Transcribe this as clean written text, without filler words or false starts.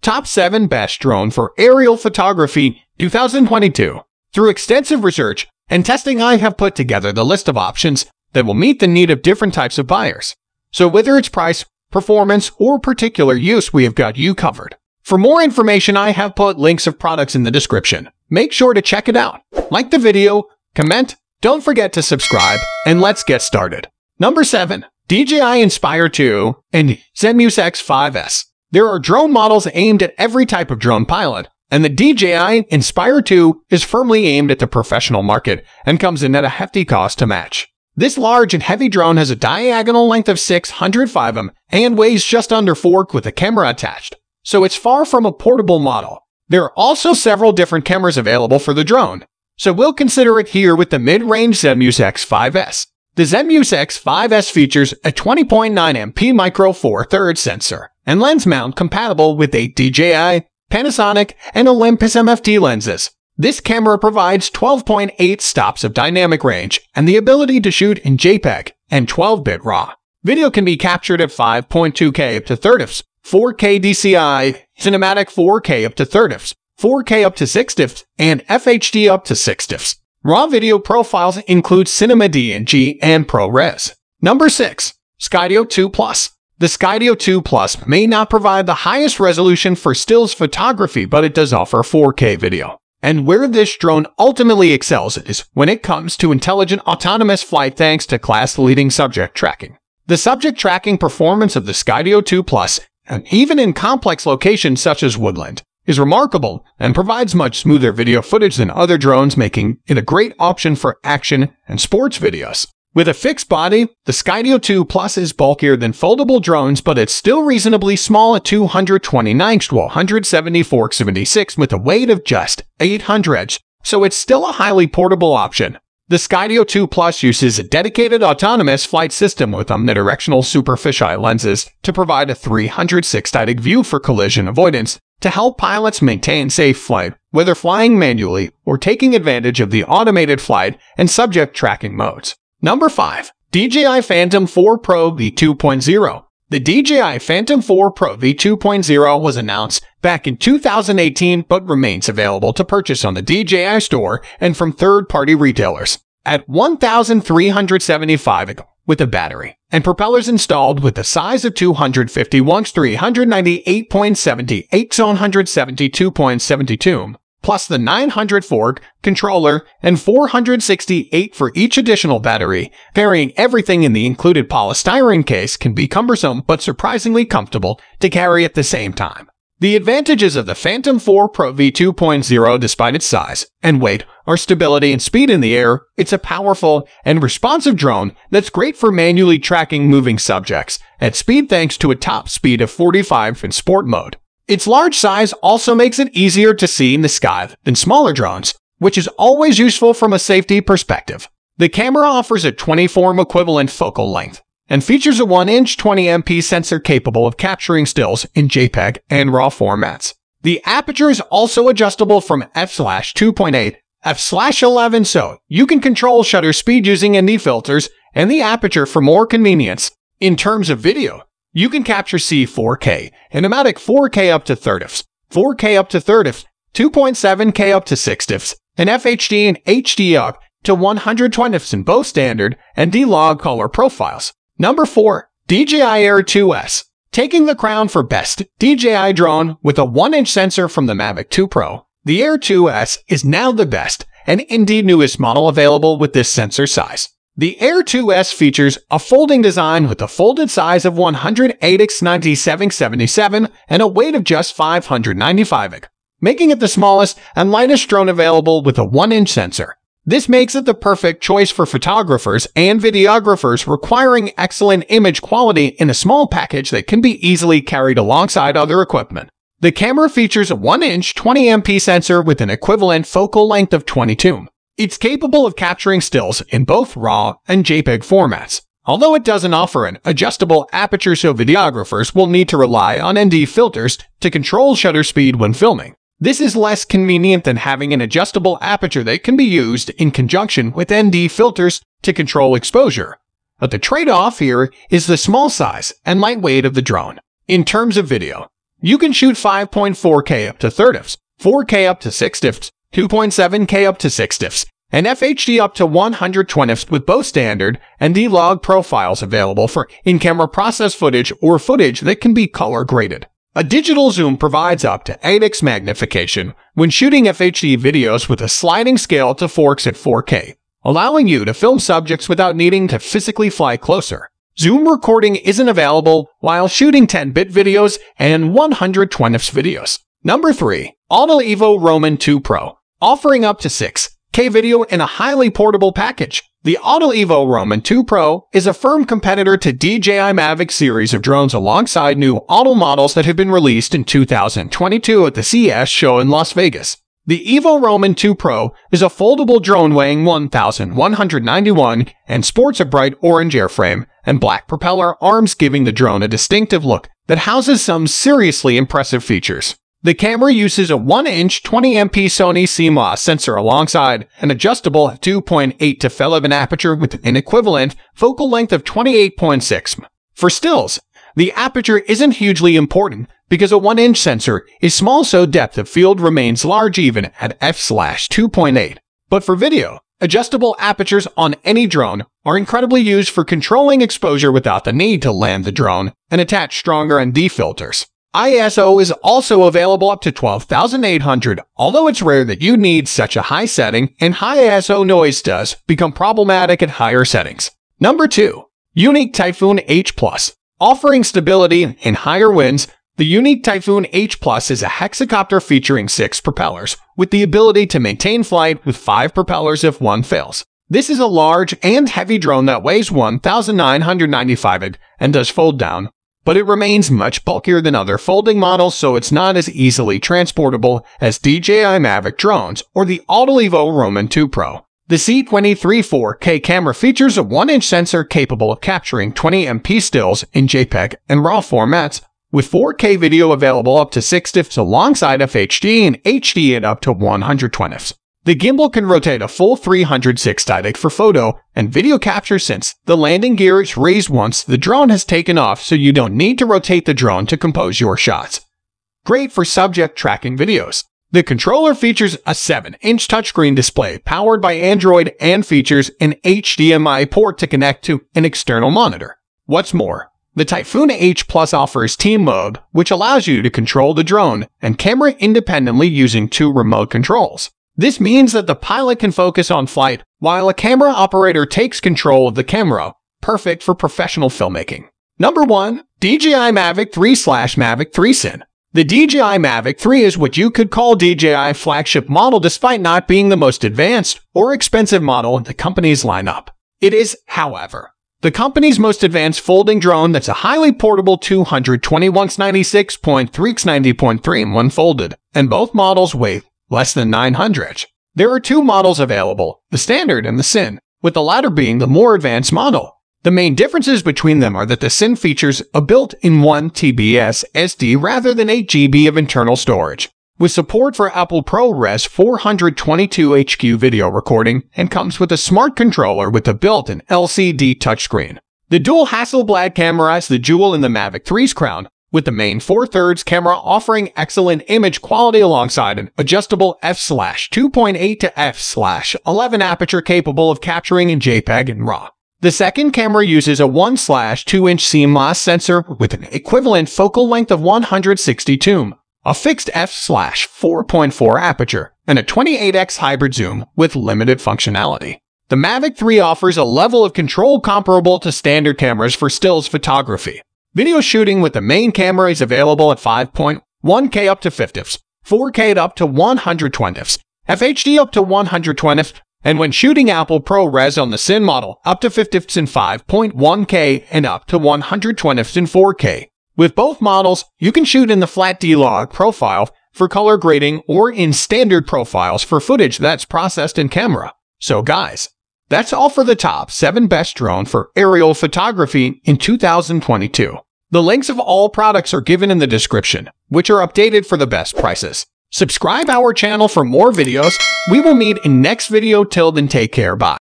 Top 7 Best Drone for Aerial Photography 2022. Through extensive research and testing, I have put together the list of options that will meet the need of different types of buyers. So whether it's price, performance, or particular use, we have got you covered. For more information, I have put links of products in the description. Make sure to check it out. Like the video, comment, don't forget to subscribe, and let's get started. Number 7. DJI Inspire 2 and Zenmuse X5S. There are drone models aimed at every type of drone pilot, and the DJI Inspire 2 is firmly aimed at the professional market and comes in at a hefty cost to match. This large and heavy drone has a diagonal length of 605 m and weighs just under 4 with a camera attached, so it's far from a portable model. There are also several different cameras available for the drone, so we'll consider it here with the mid-range Zenmuse X5S. The Zenmuse X5S features a 20.9 MP Micro Four Thirds sensor and lens mount compatible with a DJI, Panasonic, and Olympus MFT lenses. This camera provides 12.8 stops of dynamic range and the ability to shoot in JPEG and 12-bit RAW. Video can be captured at 5.2K up to 30fps, 4K DCI, Cinematic 4K up to 30fps, 4K up to 60fps, and FHD up to 60fps. RAW video profiles include Cinema DNG and ProRes. Number 6. Skydio 2 Plus. The Skydio 2 Plus may not provide the highest resolution for stills photography, but it does offer 4K video. And where this drone ultimately excels is when it comes to intelligent autonomous flight thanks to class-leading subject tracking. The subject tracking performance of the Skydio 2 Plus, and even in complex locations such as woodland, is remarkable and provides much smoother video footage than other drones, making it a great option for action and sports videos. With a fixed body, the Skydio 2 Plus is bulkier than foldable drones, but it's still reasonably small at 229 to 174-76 with a weight of just 800, so it's still a highly portable option. The Skydio 2 Plus uses a dedicated autonomous flight system with omnidirectional super fisheye lenses to provide a 360 view for collision avoidance to help pilots maintain safe flight, whether flying manually or taking advantage of the automated flight and subject tracking modes. Number 5. DJI Phantom 4 Pro V2.0. The DJI Phantom 4 Pro V2.0 was announced back in 2018 but remains available to purchase on the DJI store and from third-party retailers at $1,375 with a battery and propellers installed with a size of 250 watts, 398.78 to 172.72, plus the 900 fork controller and 468 for each additional battery. Carrying everything in the included polystyrene case can be cumbersome but surprisingly comfortable to carry at the same time. The advantages of the Phantom 4 Pro V2.0, despite its size and weight, are stability and speed in the air. It's a powerful and responsive drone that's great for manually tracking moving subjects at speed thanks to a top speed of 45 in sport mode. Its large size also makes it easier to see in the sky than smaller drones, which is always useful from a safety perspective. The camera offers a 24mm equivalent focal length and features a 1-inch 20MP sensor capable of capturing stills in JPEG and RAW formats. The aperture is also adjustable from f/2.8 f/11, so you can control shutter speed using ND filters and the aperture for more convenience. In terms of video, you can capture C4K, Cinematic 4K up to 30fps, 4K up to 30fps, 2.7K up to 60fps, and FHD and HD up to 120fps in both standard and D-Log color profiles. Number 4. DJI Air 2S. Taking the crown for best DJI drone with a 1-inch sensor from the Mavic 2 Pro, the Air 2S is now the best and indeed newest model available with this sensor size. The Air 2S features a folding design with a folded size of 108x9777 and a weight of just 595, making it the smallest and lightest drone available with a 1-inch sensor. This makes it the perfect choice for photographers and videographers requiring excellent image quality in a small package that can be easily carried alongside other equipment. The camera features a 1-inch 20MP sensor with an equivalent focal length of 22. It's capable of capturing stills in both RAW and JPEG formats, although it doesn't offer an adjustable aperture, so videographers will need to rely on ND filters to control shutter speed when filming. This is less convenient than having an adjustable aperture that can be used in conjunction with ND filters to control exposure. But the trade-off here is the small size and lightweight of the drone. In terms of video, You can shoot 5.4K up to 30 fps, 4K up to 60 fps, 2.7K up to 60 fps, and FHD up to 120 fps with both standard and D-Log profiles available for in-camera process footage or footage that can be color graded. A digital zoom provides up to 8x magnification when shooting FHD videos with a sliding scale to 4x at 4K, allowing you to film subjects without needing to physically fly closer. Zoom recording isn't available while shooting 10-bit videos and 120 fps videos. Number 3. AutoEvo Roman 2 Pro, offering up to 6K video in a highly portable package. The AutoEvo Roman 2 Pro is a firm competitor to DJI Mavic series of drones alongside new auto models that have been released in 2022 at the CES show in Las Vegas. The Evo Roman 2 Pro is a foldable drone weighing 1,191 and sports a bright orange airframe and black propeller arms, giving the drone a distinctive look that houses some seriously impressive features. The camera uses a 1-inch 20MP Sony CMOS sensor alongside an adjustable 2.8 to 11 aperture with an equivalent focal length of 28.6. For stills, the aperture isn't hugely important because a 1-inch sensor is small, so depth of field remains large even at f/2.8. But for video, adjustable apertures on any drone are incredibly used for controlling exposure without the need to land the drone and attach stronger ND filters. ISO is also available up to 12,800, although it's rare that you need such a high setting, and high ISO noise does become problematic at higher settings. Number 2. Yuneec Typhoon H+. Offering stability in higher winds, the Yuneec Typhoon H+ is a hexacopter featuring 6 propellers, with the ability to maintain flight with 5 propellers if one fails. This is a large and heavy drone that weighs 1,995 and does fold down, but it remains much bulkier than other folding models, so it's not as easily transportable as DJI Mavic drones or the AutoEvo Roman 2 Pro. The C23 4K camera features a 1-inch sensor capable of capturing 20MP stills in JPEG and RAW formats, with 4K video available up to 60 fps alongside FHD and HD at up to 120 fps. The gimbal can rotate a full 360 for photo and video capture, since the landing gear is raised once the drone has taken off, so you don't need to rotate the drone to compose your shots. Great for subject tracking videos. The controller features a 7-inch touchscreen display powered by Android and features an HDMI port to connect to an external monitor. What's more, the Typhoon H+ offers team mode, which allows you to control the drone and camera independently using 2 remote controls. This means that the pilot can focus on flight while a camera operator takes control of the camera, perfect for professional filmmaking. Number 1. DJI Mavic 3/Mavic 3 Syn. The DJI Mavic 3 is what you could call DJI flagship model, despite not being the most advanced or expensive model in the company's lineup. It is, however, the company's most advanced folding drone that's a highly portable 220x96.3x90.3 when folded, and both models weigh less than 900. There are 2 models available, the Standard and the Syn, with the latter being the more advanced model. The main differences between them are that the Syn features a built-in 1 TB SSD rather than 8 GB of internal storage, with support for Apple ProRes 422 HQ video recording, and comes with a smart controller with a built-in LCD touchscreen. The dual Hasselblad camera is the jewel in the Mavic 3's crown, with the main 4/3 camera offering excellent image quality alongside an adjustable f/2.8 to f/11 aperture capable of capturing in JPEG and RAW. The second camera uses a 1/2-inch CMOS sensor with an equivalent focal length of 162, a fixed f/4.4 aperture, and a 28x hybrid zoom with limited functionality. The Mavic 3 offers a level of control comparable to standard cameras for stills photography. Video shooting with the main camera is available at 5.1K up to 50 fps, 4K up to 120 fps, FHD up to 120 fps, and when shooting Apple ProRes on the Syn model, up to 50 fps in 5.1K and up to 120 fps in 4K. With both models, you can shoot in the flat D-Log profile for color grading or in standard profiles for footage that's processed in camera. So guys, that's all for the top 7 best drone for aerial photography in 2022. The links of all products are given in the description, which are updated for the best prices. Subscribe our channel for more videos. We will meet in next video. Till then, take care. Bye.